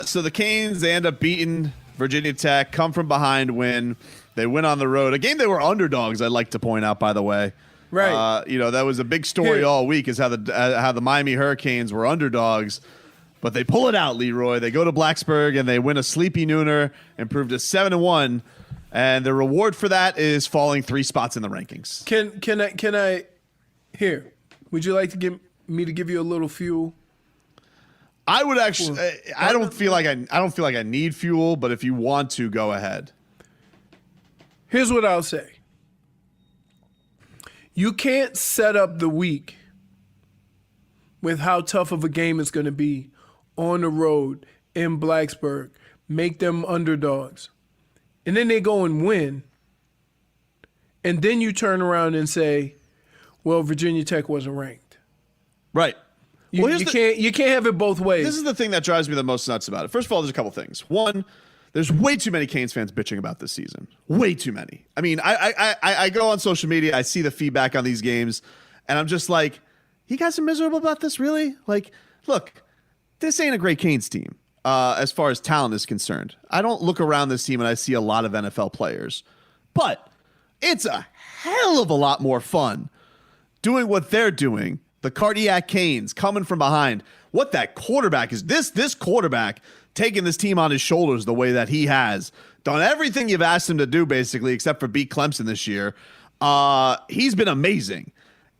So the Canes, they end up beating Virginia Tech, come from behind win. They win on the road. A game they were underdogs, I'd like to point out, by the way. Right. That was a big story all week is how the Miami Hurricanes were underdogs. But they pull it out, Leroy. They go to Blacksburg, and they win a sleepy nooner, improve to 7-1. And the reward for that is falling 3 spots in the rankings. Can I here? Would you like to give you a little fuel? I would actually. I don't feel like I need fuel, but if you want to, go ahead. Here's what I'll say. You can't set up the week with how tough of a game it's going to be on the road in Blacksburg, make them underdogs, and then they go and win, and then you turn around and say, well, Virginia Tech wasn't ranked. Right. You can't have it both ways. This is the thing that drives me the most nuts about it. First of all, there's a couple things. One, there's way too many Canes fans bitching about this season. Way too many. I mean, I go on social media, I see the feedback on these games, and I'm just like, you guys are miserable about this, really? Like, look, this ain't a great Canes team as far as talent is concerned. I don't look around this team and I see a lot of NFL players, but it's a hell of a lot more fun doing what they're doing. The Cardiac Canes coming from behind. What that quarterback is, this quarterback taking this team on his shoulders the way that he has, done everything you've asked him to do basically, except for beat Clemson this year. He's been amazing.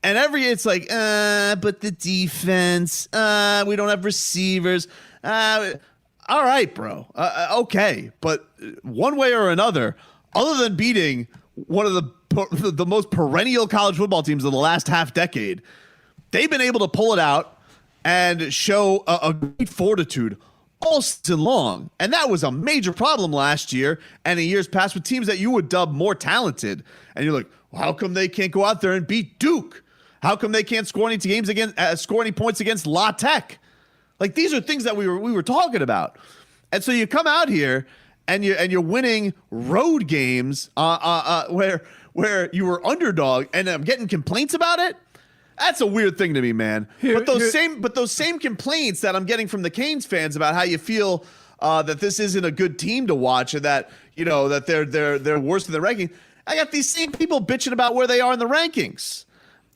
And it's like, but the defense, we don't have receivers. All right, bro. Okay. But one way or another, other than beating one of the most perennial college football teams of the last half decade, they've been able to pull it out and show a great fortitude all season long. And that was a major problem last year and in years past with teams that you would dub more talented. And you're like, well, how come they can't go out there and beat Duke? How come they can't score any points against La Tech? Like, these are things that we were talking about. And so you come out here and you're winning road games where you were underdog, and I'm getting complaints about it. That's a weird thing to me, man. But those same complaints that I'm getting from the Canes fans about how you feel that this isn't a good team to watch and that that they're worse in the ranking. I got these same people bitching about where they are in the rankings.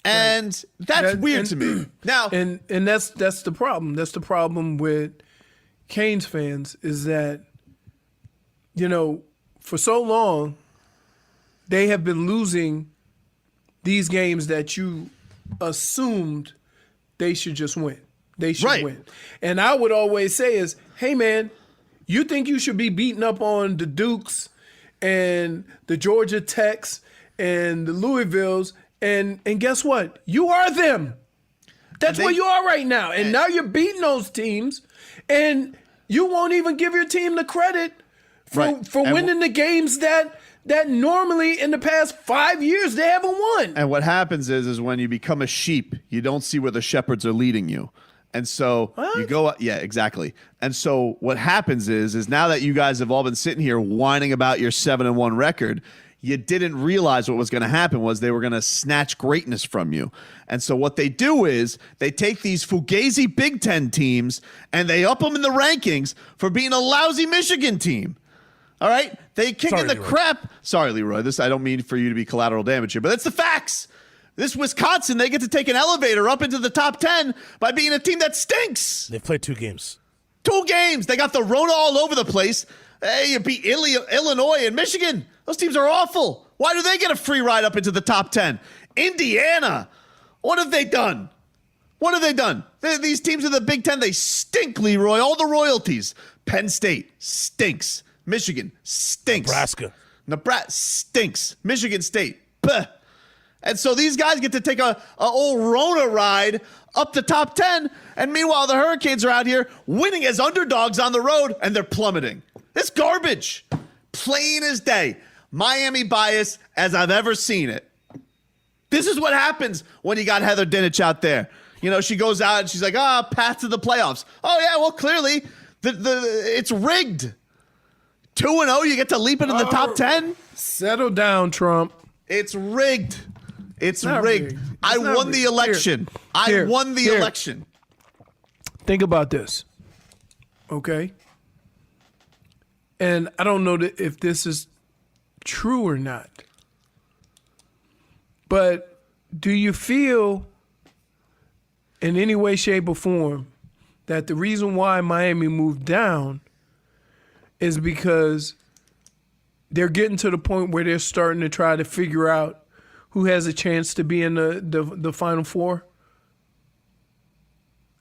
And that's weird to me. Now, and that's the problem. That's the problem with Canes fans is that, for so long, they have been losing these games that you assumed they should just win. They should win. And I would always say is, hey, man, you think you should be beating up on the Dukes and the Georgia Techs and the Louisvilles, and guess what? You are them. That's where you are right now. And now you're beating those teams, and you won't even give your team the credit for winning the games that normally in the past 5 years they haven't won. And what happens is when you become a sheep, you don't see where the shepherds are leading you. And so you go, yeah, exactly. And so what happens is now that you guys have all been sitting here whining about your 7-1 record, you didn't realize what was going to happen was they were going to snatch greatness from you. And so what they do is they take these Fugazi Big Ten teams and they up them in the rankings for being a lousy Michigan team. All right? They kick in the crap. Sorry, Leroy. I don't mean for you to be collateral damage here, but that's the facts. This Wisconsin, they get to take an elevator up into the top 10 by being a team that stinks. They've played 2 games. 2 games. They got the Rona all over the place. Hey, you beat Illinois and Michigan. Those teams are awful. Why do they get a free ride up into the top 10? Indiana. What have they done? What have they done? These teams in the Big Ten, they stink, Leroy. All the royalties. Penn State stinks. Michigan stinks. Nebraska stinks. Michigan State. Bleh. And so these guys get to take a old Rona ride up the top 10. And meanwhile, the Hurricanes are out here winning as underdogs on the road, and they're plummeting. It's garbage. Plain as day. Miami bias as I've ever seen it. This is what happens when you got Heather Dinich out there. She goes out and she's like, path to the playoffs. Oh, yeah, well, clearly it's rigged. 2-0, you get to leap into the top 10? Settle down, Trump. It's rigged. It's rigged. I won the election. I won the election. Think about this, okay? and I don't know if this is true or not, but do you feel in any way, shape, or form that the reason why Miami moved down is because they're getting to the point where they're starting to try to figure out who has a chance to be in the Final Four?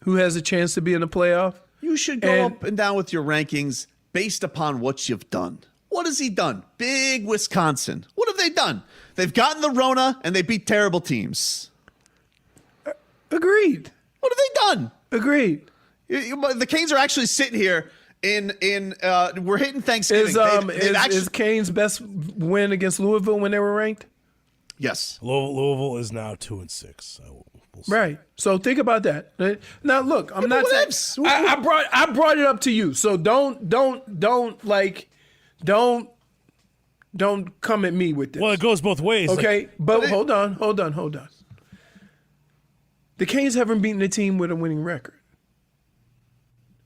Who has a chance to be in the playoff? You should go up and down with your rankings based upon what you've done. What has he done? Big Wisconsin. What have they done? They've gotten the Rona and they beat terrible teams. Agreed. What have they done? Agreed. The Canes are actually sitting here we're hitting Thanksgiving. Is Canes' best win against Louisville when they were ranked? Yes. Louisville is now 2-6. So we'll see. Right. So think about that. Now look, I'm not saying I brought it up to you. So don't come at me with this. Well, it goes both ways. Okay, but hold on. The Canes haven't beaten a team with a winning record.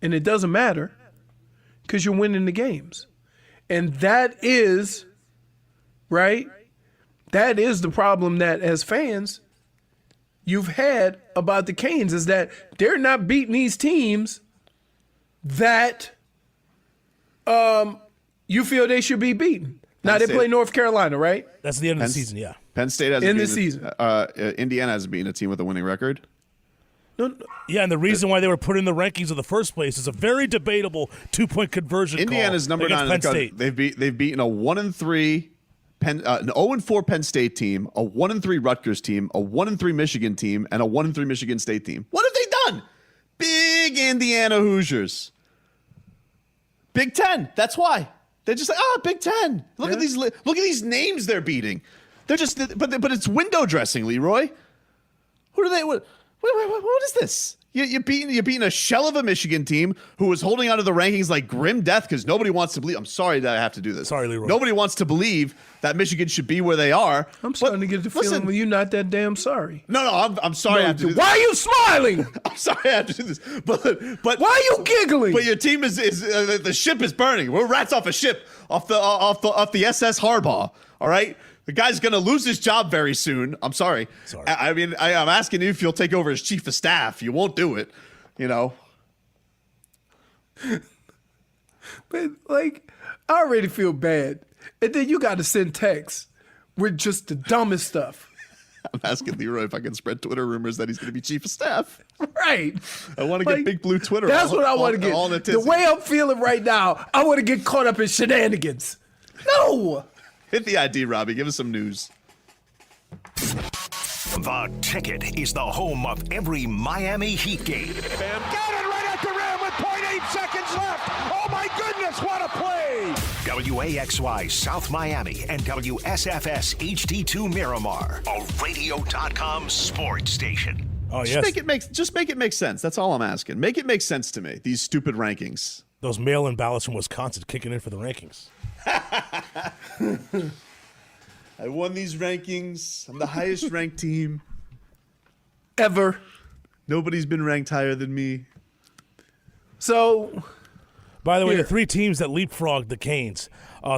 And it doesn't matter because you're winning the games. And that is, right? That is the problem that as fans you've had about the Canes is that they're not beating these teams that you feel they should be beaten. Now they play North Carolina, right? That's the end of the season, yeah. Penn State hasn't in the season. Indiana hasn't beaten a team with a winning record. No. Yeah, and the reason why they were put in the rankings in the first place is a very debatable 2-point conversion. Indiana's number 9 in the country. They've beaten a 1-3 an 0-4 Penn State team, a 1-3 Rutgers team, a 1-3 Michigan team, and a 1-3 Michigan State team. What have they done? Big Indiana Hoosiers. Big Ten. That's why they're just like, Big Ten. Look at these names they're beating. They're just, but it's window dressing, Leroy. Who do they? What is this? You're beating a shell of a Michigan team who was holding onto the rankings like grim death because nobody wants to believe. I'm sorry that I have to do this. Sorry, Leroy. Nobody wants to believe that Michigan should be where they are. I'm starting to get the feeling when you're not that damn sorry. No, I'm sorry. I have to do this. Why are you smiling? I'm sorry I have to do this. But why are you giggling? But your team is the ship is burning. We're rats off a ship off the SS Harbaugh. All right. The guy's going to lose his job very soon. I'm sorry. I mean, I'm asking you if you'll take over as chief of staff. You won't do it, you know. But, I already feel bad. And then you got to send texts with just the dumbest stuff. I'm asking Leroy if I can spread Twitter rumors that he's going to be chief of staff. Right. I want to get Big Blue Twitter. That's what I want to get. The way I'm feeling right now, I want to get caught up in shenanigans. No. Hit the ID, Robbie. Give us some news. The Ticket is the home of every Miami Heat game. Got it right at the rim with 0.8 seconds left. Oh, my goodness, what a play. WAXY South Miami and WSFS HD2 Miramar, a radio.com sports station. Oh, yes. Just make it make sense. That's all I'm asking. Make it make sense to me, these stupid rankings. Those mail-in ballots from Wisconsin kicking in for the rankings. I won these rankings. I'm the highest ranked team ever. Nobody's been ranked higher than me. So, by the way, the 3 teams that leapfrogged the Canes,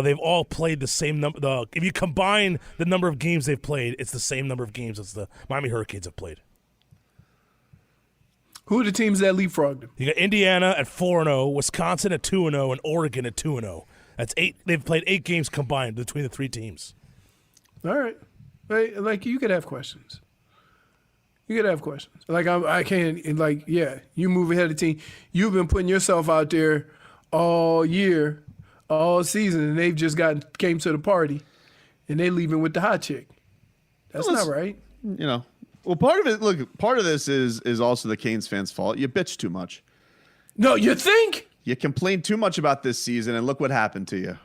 they've all played the same number. If you combine the number of games they've played, it's the same number of games as the Miami Hurricanes have played. Who are the teams that leapfrogged them? You got Indiana at 4-0, Wisconsin at 2-0, and Oregon at 2-0. That's 8. They've played 8 games combined between the 3 teams. All right. You could have questions. You could have questions. I can't, you move ahead of the team. You've been putting yourself out there all year, all season, and they've just came to the party, and they leaving with the hot chick. That's not right. You know, well, part of this is also the Canes fans' fault. You bitch too much. No, you think? You complain too much about this season, and look what happened to you.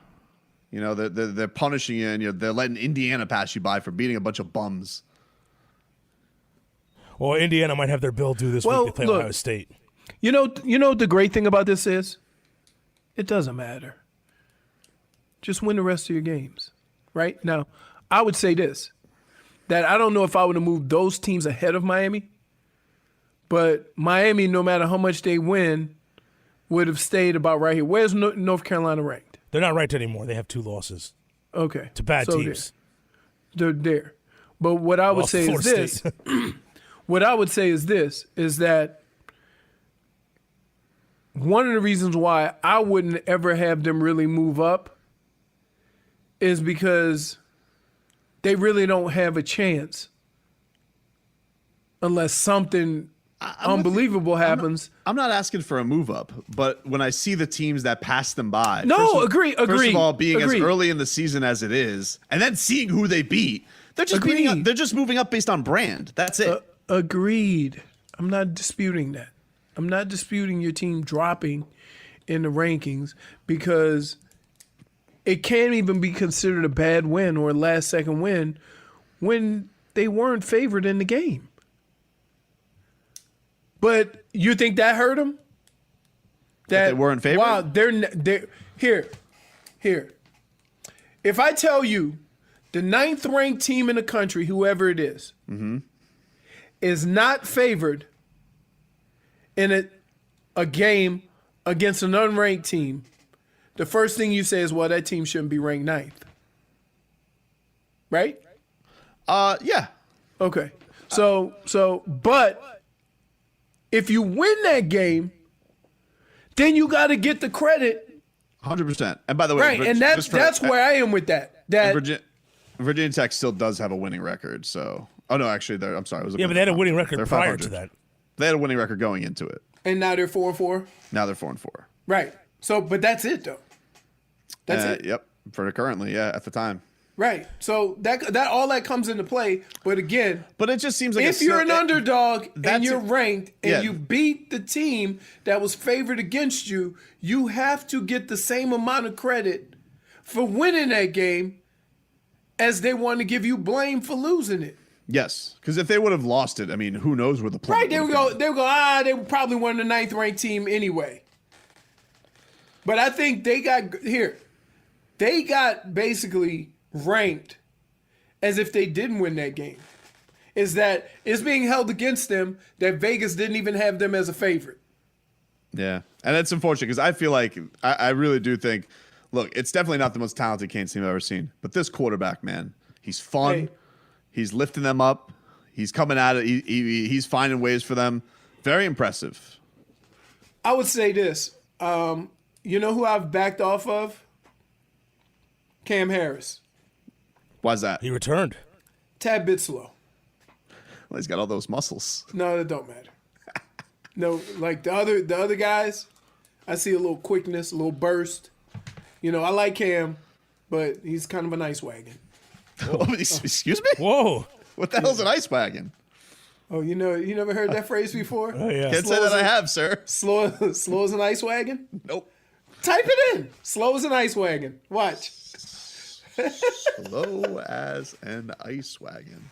You know, they're punishing you, and they're letting Indiana pass you by for beating a bunch of bums. Well, Indiana might have their bill due this week. They play Ohio State. You know the great thing about this is? It doesn't matter. Just win the rest of your games, right? Now, I would say this, that I don't know if I would have moved those teams ahead of Miami, but Miami, no matter how much they win, would have stayed about right here. Where's North Carolina ranked? They're not ranked anymore. They have 2 losses Okay. to bad So teams. They're there. But what I would Well, say is Florida this. State. What I would say is this, is that one of the reasons why I wouldn't ever have them really move up is because they really don't have a chance unless something unbelievable happens. I'm not asking for a move up, but when I see the teams that pass them by, No, first agree. First of all, being agree. as early in the season as it is, and then seeing who they beat, they're just beating up, Agreed. they're just moving up based on brand. That's it. Agreed. I'm not disputing that. I'm not disputing your team dropping in the rankings because it can't even be considered a bad win or a last second win when they weren't favored in the game. But you think that hurt them? That they weren't favored? Wow, they're here. If I tell you the 9th ranked team in the country, whoever it is not favored in a game against an unranked team, the first thing you say is, well, that team shouldn't be ranked 9th. Right? Yeah. Okay. But if you win that game, then you got to get the credit. 100%. And by the way, Right, and that's where I am with that. Virginia Tech still does have a winning record. So, oh no, actually, I'm sorry. It was Yeah, but they had a winning record They're prior 500. to that. They had a winning record going into it. And now they're 4-4. Now they're 4-4. Right. So, but that's it though. That's it. Yep. For currently, yeah, at the time. Right. So that all that comes into play. But again, But it just seems like if you're an underdog and that's you're it. ranked and Yeah. you beat the team that was favored against you, you have to get the same amount of credit for winning that game as they want to give you blame for losing it. Yes, because if they would have lost it, I mean, who knows where the play Right? They would go. They were probably one of the 9th ranked team anyway. But I think they got here. They got basically ranked as if they didn't win that game. Is that it's being held against them that Vegas didn't even have them as a favorite. Yeah, and it's unfortunate because I feel like I really do think. Look, it's definitely not the most talented Canes team I've ever seen, but this quarterback, man, he's fun. Hey. He's lifting them up. He's coming at it. He's finding ways for them. Very impressive. I would say this. You know who I've backed off of? Cam Harris. Why's that? He returned. Tad bit slow. Well, he's got all those muscles. No, that don't matter. No, like the other guys, I see a little quickness, a little burst. You know, I like Cam, but he's kind of an ice wagon. Excuse me? Whoa. What the hell's an ice wagon? Oh, you never heard that phrase before? Oh, yeah. Can't say that I have, sir. Slow as an ice wagon? Nope. Type it in. Slow as an ice wagon. Watch. Slow as an ice wagon.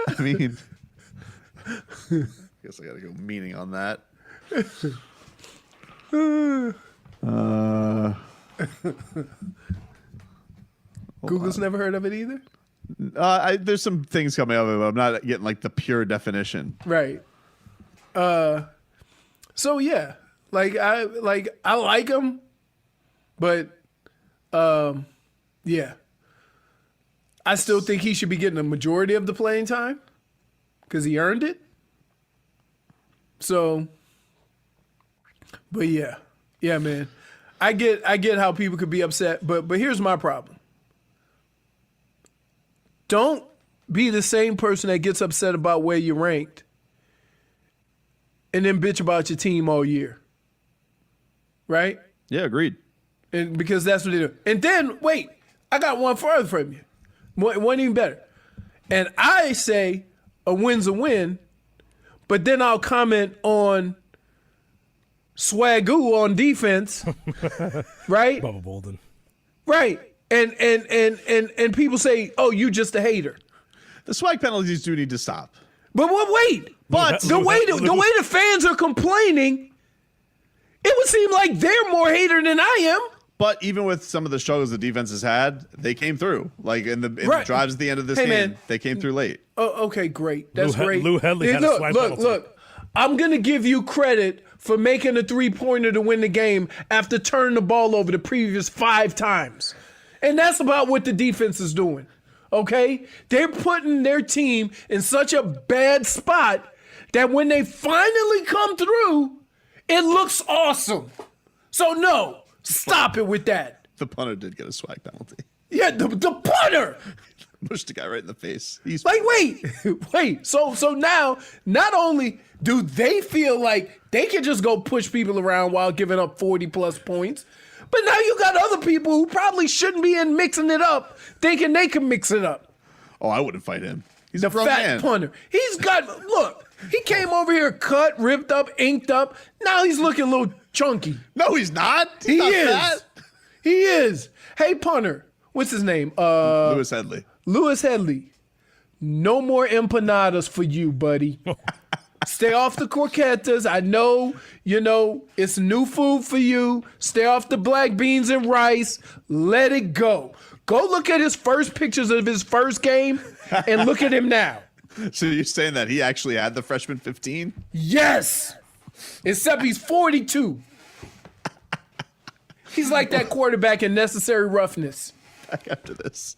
I mean, guess I gotta go meaning on that. Google's never heard of it either? There's some things coming up, but I'm not getting like the pure definition. Right. So yeah, I like him, but yeah, I still think he should be getting a majority of the playing time because he earned it. So, but yeah, man, I get how people could be upset, but here's my problem. Don't be the same person that gets upset about where you're ranked and then bitch about your team all year. Right? Yeah, agreed. And because that's what they do. And then, wait, I got one further from you. One even better. And I say a win's a win, but then I'll comment on Swagoo on defense. Right? Bubba Bolden. Right. And people say, oh, you just a hater. The swag penalties do need to stop. But wait. But the way the fans are complaining, it would seem like they're more hater than I am. But even with some of the struggles the defense has had, they came through. Like in the Right. drives at the end of this Hey, game, man. they came through late. Oh, okay, great. That's great. Lou Hedley had a swag penalty. Look. I'm going to give you credit for making a three-pointer to win the game after turning the ball over the previous 5 times. And that's about what the defense is doing, okay? They're putting their team in such a bad spot that when they finally come through, it looks awesome. So, no, stop it with that. The punter did get a swag penalty. Yeah, the punter. Pushed the guy right in the face. He's Like, wait. So now, not only do they feel like they can just go push people around while giving up 40-plus points, but now you got other people who probably shouldn't be in mixing it up, thinking they can mix it up. Oh, I wouldn't fight him. He's The a grown fat man. punter. He's got, look, he came over here cut, ripped up, inked up. Now he's looking a little chunky. No, he's not. He Not is. fat. He is. Hey, punter. What's his name? Lewis Headley. Lewis Headley. No more empanadas for you, buddy. Stay off the croquetas. I know, it's new food for you. Stay off the black beans and rice. Let it go. Go look at his first pictures of his first game and look at him now. So you're saying that he actually had the freshman 15? Yes. Except he's 42. He's like that quarterback in Necessary Roughness. Back after this.